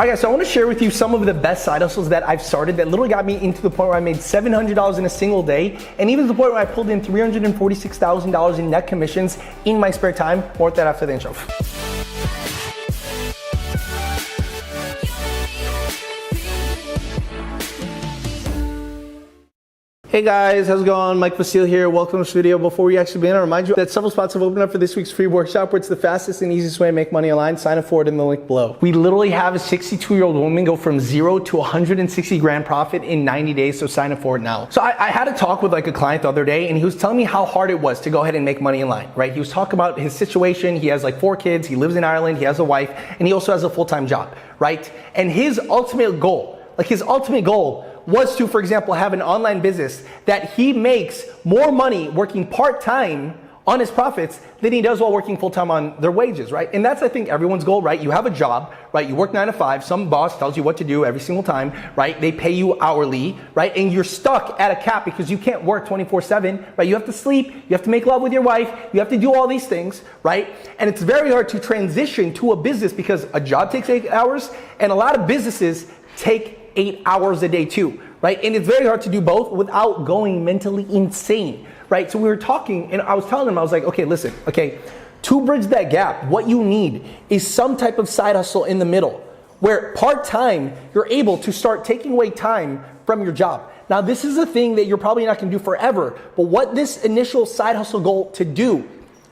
All right, guys, so I want to share with you some of the best side hustles that I've started that literally got me into the point where I made $700 in a single day, and even to the point where I pulled in $346,000 in net commissions in my spare time. More with that after the intro. Hey guys, how's it going? Mike Vasile here. Welcome to this video. Before we actually begin, I remind you that several spots have opened up for this week's free workshop where it's the fastest and easiest way to make money online. Sign up for it in the link below. We literally have a 62-year-old woman go from 0 to 160 grand profit in 90 days, so sign up for it now. So I had a talk with like a client the other day, and he was telling me how hard it was to go ahead and make money online, right? He was talking about his situation. He has like 4 kids, he lives in Ireland, he has a wife, and he also has a full-time job, right? And his ultimate goal was to, for example, have an online business that he makes more money working part-time on his profits than he does while working full-time on their wages, right? And that's, I think, everyone's goal, right? You have a job, right? You work 9 to 5. Some boss tells you what to do every single time, right? They pay you hourly, right? And you're stuck at a cap because you can't work 24/7, right? You have to sleep, you have to make love with your wife, you have to do all these things, right? And it's very hard to transition to a business because a job takes 8 hours and a lot of businesses take 8 hours a day too, right? And it's very hard to do both without going mentally insane, right? So we were talking and I was telling him, I was like, okay, listen, okay, to bridge that gap, what you need is some type of side hustle in the middle where part-time, you're able to start taking away time from your job. Now, this is a thing that you're probably not gonna do forever, but what this initial side hustle goal to do,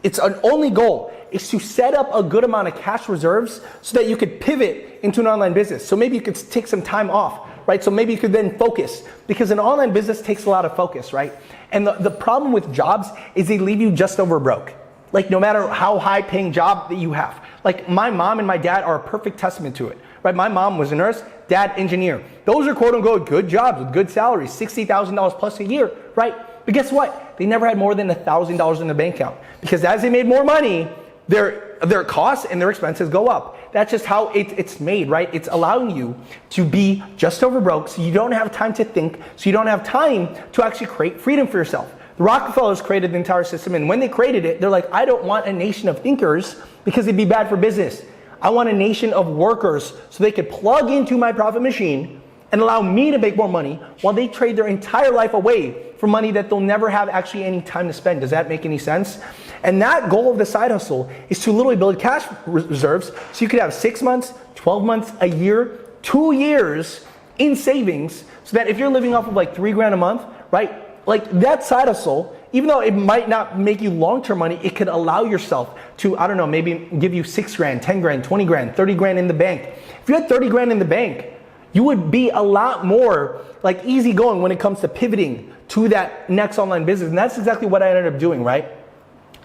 it's an only goal, is to set up a good amount of cash reserves so that you could pivot into an online business. So maybe you could take some time off, right? So maybe you could then focus, because an online business takes a lot of focus, right? And the problem with jobs is they leave you just over broke. Like no matter how high paying job that you have. Like my mom and my dad are a perfect testament to it, right? My mom was a nurse, dad engineer. Those are quote unquote good jobs with good salaries, $60,000 plus a year, right? But guess what? They never had more than $1,000 in their bank account, because as they made more money, their costs and their expenses go up. That's just how it's made, right? It's allowing you to be just over broke so you don't have time to think, so you don't have time to actually create freedom for yourself. The Rockefellers created the entire system, and when they created it, they're like, I don't want a nation of thinkers because it'd be bad for business. I want a nation of workers so they could plug into my profit machine and allow me to make more money while they trade their entire life away for money that they'll never have actually any time to spend. Does that make any sense? And that goal of the side hustle is to literally build cash reserves so you could have 6 months, 12 months, a year, 2 years in savings, so that if you're living off of like 3 grand a month, right? Like that side hustle, even though it might not make you long-term money, it could allow yourself to, I don't know, maybe give you 6 grand, 10 grand, 20 grand, 30 grand in the bank. If you had 30 grand in the bank, you would be a lot more like easygoing when it comes to pivoting to that next online business. And that's exactly what I ended up doing, right?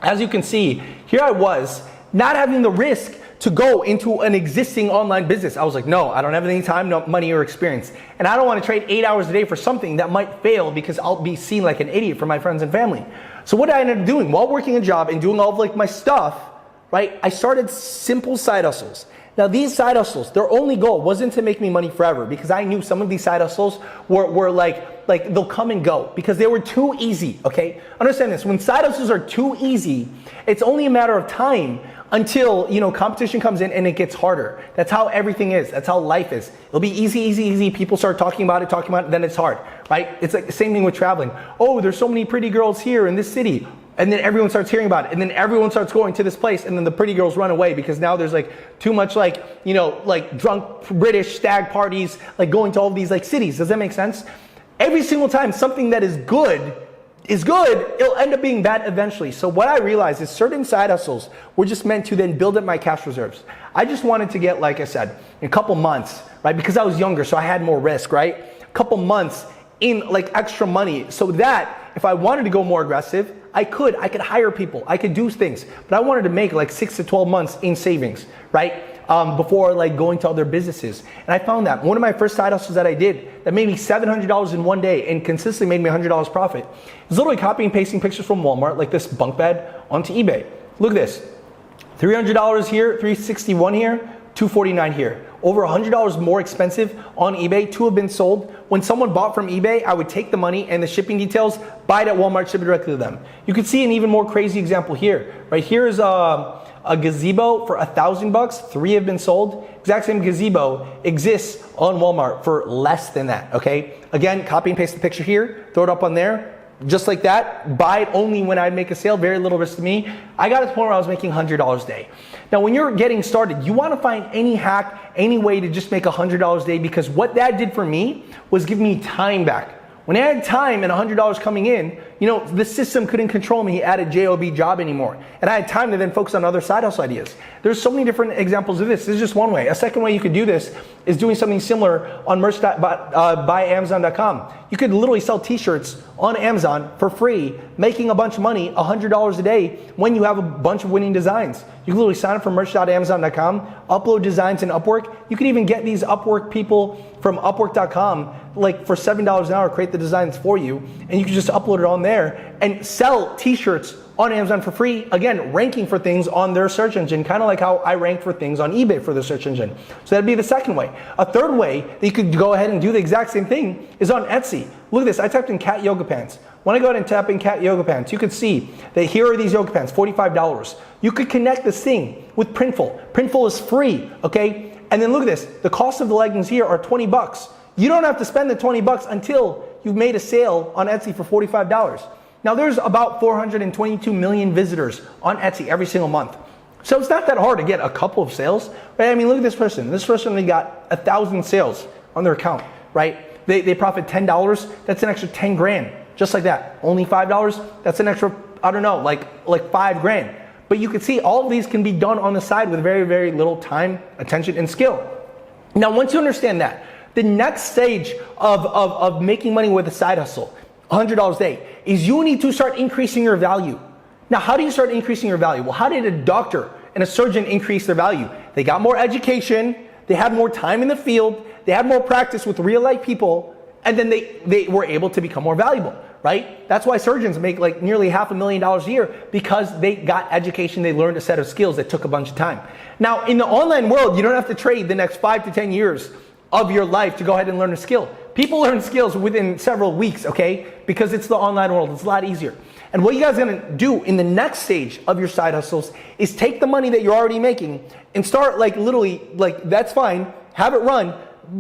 As you can see, here I was not having the risk to go into an existing online business. I was like, no, I don't have any time, no money or experience. And I don't want to trade 8 hours a day for something that might fail because I'll be seen like an idiot from my friends and family. So what I ended up doing while working a job and doing all of like my stuff, right? I started simple side hustles. Now these side hustles, their only goal wasn't to make me money forever, because I knew some of these side hustles were like they'll come and go because they were too easy, okay? Understand this, when side hustles are too easy, it's only a matter of time until, you know, competition comes in and it gets harder. That's how everything is, that's how life is. It'll be easy, easy, easy, people start talking about it, then it's hard, right? It's like the same thing with traveling. Oh, there's so many pretty girls here in this city. And then everyone starts hearing about it, and then everyone starts going to this place, and then the pretty girls run away because now there's like too much like, you know, like drunk British stag parties, like going to all these like cities. Does that make sense? Every single time something that is good, it'll end up being bad eventually. So what I realized is certain side hustles were just meant to then build up my cash reserves. I just wanted to get, like I said, in a couple months, right? Because I was younger, so I had more risk, right? A couple months in like extra money, so that if I wanted to go more aggressive, I could hire people, I could do things, but I wanted to make like 6 to 12 months in savings, right? Before like going to other businesses. And I found that one of my first side hustles that I did that made me $700 in one day and consistently made me $100 profit is literally copying and pasting pictures from Walmart, like this bunk bed, onto eBay. Look at this, $300 here, $361 here, $249 here. Over $100 more expensive on eBay to have been sold. When someone bought from eBay, I would take the money and the shipping details, buy it at Walmart, ship it directly to them. You can see an even more crazy example here. Right here is A gazebo for $1,000, 3 have been sold. Exact same gazebo exists on Walmart for less than that, okay? Again, copy and paste the picture here, throw it up on there. Just like that, buy it only when I make a sale, very little risk to me. I got to the point where I was making $100 a day. Now, when you're getting started, you want to find any hack, any way to just make $100 a day, because what that did for me was give me time back. When I had time and $100 coming in, you know, the system couldn't control me at a JOB job anymore. And I had time to then focus on other side hustle ideas. There's so many different examples of this. This is just one way. A second way you could do this is doing something similar on merch.byamazon.com. You could literally sell t-shirts on Amazon for free, making a bunch of money, $100 a day, when you have a bunch of winning designs. You can literally sign up for merch.amazon.com, upload designs in Upwork. You can even get these Upwork people from Upwork.com, like for $7 an hour, create the designs for you, and you can just upload it on there and sell t-shirts on Amazon for free, again, ranking for things on their search engine, kind of like how I rank for things on eBay for the search engine. So that'd be the second way. A third way that you could go ahead and do the exact same thing is on Etsy. Look at this, I typed in cat yoga pants. When I go ahead and tap in cat yoga pants, you can see that here are these yoga pants, $45. You could connect this thing with Printful. Printful is free, okay? And then look at this, the cost of the leggings here are $20. You don't have to spend the $20 until you've made a sale on Etsy for $45. Now there's about 422 million visitors on Etsy every single month. So it's not that hard to get a couple of sales, right? I mean, look at this person. This person only got 1,000 sales on their account, right? They profit $10, that's an extra 10 grand, just like that. Only $5, that's an extra, I don't know, like 5 grand. But you can see all of these can be done on the side with very, very little time, attention, and skill. Now, once you understand that, the next stage of making money with a side hustle, $100 a day, is you need to start increasing your value. Now, how do you start increasing your value? Well, how did a doctor and a surgeon increase their value? They got more education, they had more time in the field, they had more practice with real life people, and then they were able to become more valuable, right? That's why surgeons make like nearly $500,000 a year, because they got education, they learned a set of skills that took a bunch of time. Now, in the online world, you don't have to trade the next 5 to 10 years of your life to go ahead and learn a skill. People learn skills within several weeks, okay? Because it's the online world, it's a lot easier. And what you guys are gonna do in the next stage of your side hustles is take the money that you're already making and start like literally, like that's fine, have it run.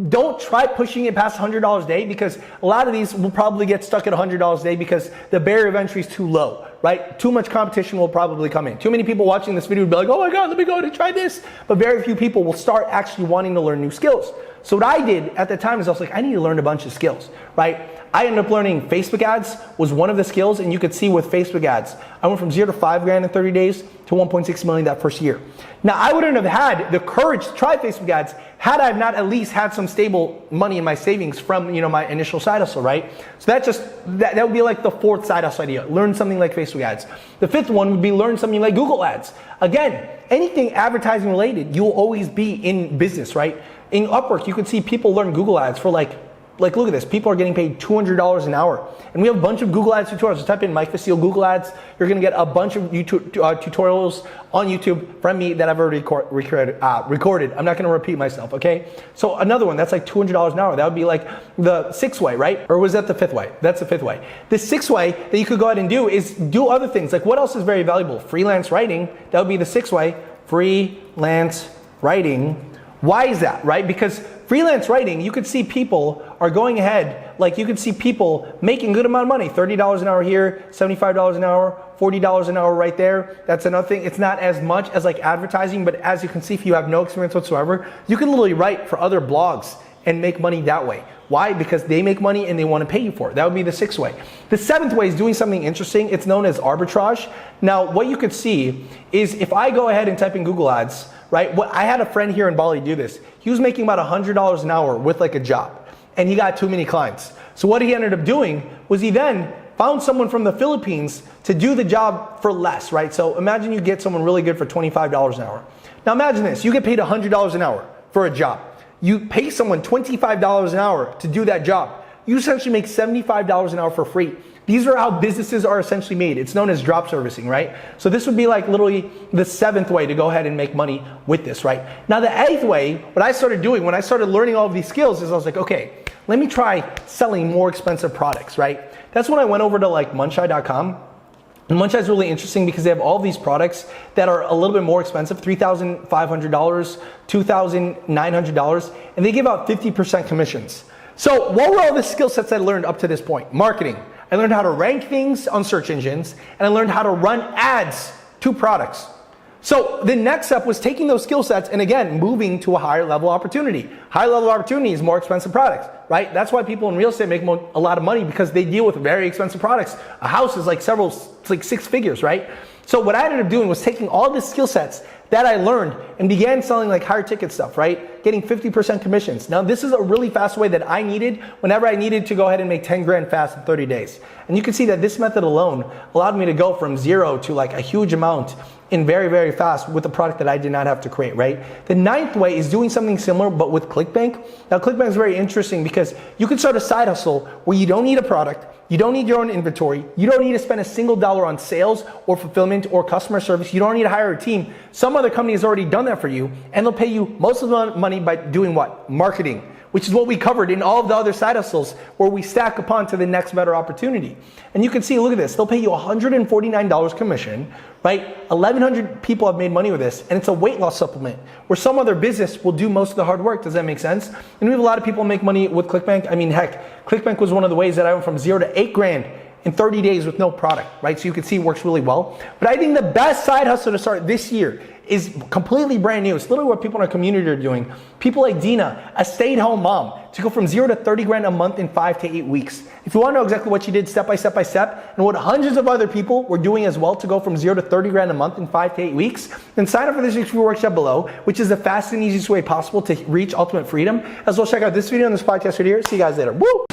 Don't try pushing it past $100 a day, because a lot of these will probably get stuck at $100 a day because the barrier of entry is too low, right? Too much competition will probably come in. Too many people watching this video will be like, oh my God, let me go and try this. But very few people will start actually wanting to learn new skills. So what I did at the time is I was like, I need to learn a bunch of skills, right? I ended up learning Facebook ads was one of the skills, and you could see with Facebook ads, I went from 0 to 5 grand in 30 days to 1.6 million that first year. Now, I wouldn't have had the courage to try Facebook ads had I not at least had some stable money in my savings from, you know, my initial side hustle, right? So that would be like the fourth side hustle idea, learn something like Facebook ads. The fifth one would be learn something like Google ads. Again, anything advertising related, you'll always be in business, right? In Upwork, you can see people learn Google ads for like look at this, people are getting paid $200 an hour. And we have a bunch of Google ads tutorials. So type in Mike Vestil Google ads, you're gonna get a bunch of YouTube, tutorials on YouTube from me that I've already recorded. I'm not gonna repeat myself, okay? So another one, that's like $200 an hour. That would be like the sixth way, right? Or was that the fifth way? That's the fifth way. The sixth way that you could go ahead and do is do other things. Like what else is very valuable? Freelance writing, that would be the sixth way. Freelance writing. Why is that, right? Because freelance writing, you could see people are going ahead, like you could see people making a good amount of money, $30 an hour here, $75 an hour, $40 an hour right there. That's another thing. It's not as much as like advertising, but as you can see, if you have no experience whatsoever, you can literally write for other blogs and make money that way. Why? Because they make money and they want to pay you for it. That would be the sixth way. The seventh way is doing something interesting. It's known as arbitrage. Now, what you could see is if I go ahead and type in Google ads, right? I had a friend here in Bali do this. He was making about $100 an hour with like a job, and he got too many clients. So what he ended up doing was he then found someone from the Philippines to do the job for less, right? So imagine you get someone really good for $25 an hour. Now imagine this, you get paid $100 an hour for a job. You pay someone $25 an hour to do that job. You essentially make $75 an hour for free. These are how businesses are essentially made. It's known as drop servicing, right? So this would be like literally the seventh way to go ahead and make money with this, right? Now the eighth way, what I started doing when I started learning all of these skills is I was like, okay, let me try selling more expensive products, right? That's when I went over to like Munchai.com. And Munchai is really interesting because they have all these products that are a little bit more expensive, $3,500, $2,900, and they give out 50% commissions. So what were all the skill sets I learned up to this point? Marketing. I learned how to rank things on search engines, and I learned how to run ads to products. So the next step was taking those skill sets and again, moving to a higher level opportunity. Higher level opportunity is more expensive products, right? That's why people in real estate make a lot of money, because they deal with very expensive products. A house is like it's like 6 figures, right? So what I ended up doing was taking all the skill sets that I learned and began selling like higher ticket stuff, right? Getting 50% commissions. Now this is a really fast way that I needed whenever I needed to go ahead and make 10 grand fast in 30 days. And you can see that this method alone allowed me to go from zero to like a huge amount in very, very fast with a product that I did not have to create, right? The ninth way is doing something similar, but with ClickBank. Now ClickBank is very interesting because you can start a side hustle where you don't need a product, you don't need your own inventory, you don't need to spend a single dollar on sales or fulfillment or customer service, you don't need to hire a team. Some other company has already done that for you, and they'll pay you most of the money by doing what? Marketing, which is what we covered in all of the other side hustles where we stack upon to the next better opportunity. And you can see, look at this, they'll pay you $149 commission, right? 1,100 people have made money with this, and it's a weight loss supplement where some other business will do most of the hard work. Does that make sense? And we have a lot of people make money with ClickBank. I mean, heck, ClickBank was one of the ways that I went from 0 to 8 grand in 30 days with no product, right? So you can see it works really well. But I think the best side hustle to start this year is completely brand new. It's literally what people in our community are doing. People like Dina, a stay-at-home mom, to go from 0 to 30 grand a month in 5 to 8 weeks. If you want to know exactly what she did step by step by step, and what hundreds of other people were doing as well to go from 0 to 30 grand a month in 5 to 8 weeks, then sign up for this week's free workshop below, which is the fastest and easiest way possible to reach ultimate freedom. As well, check out this video and this podcast right here. See you guys later. Woo!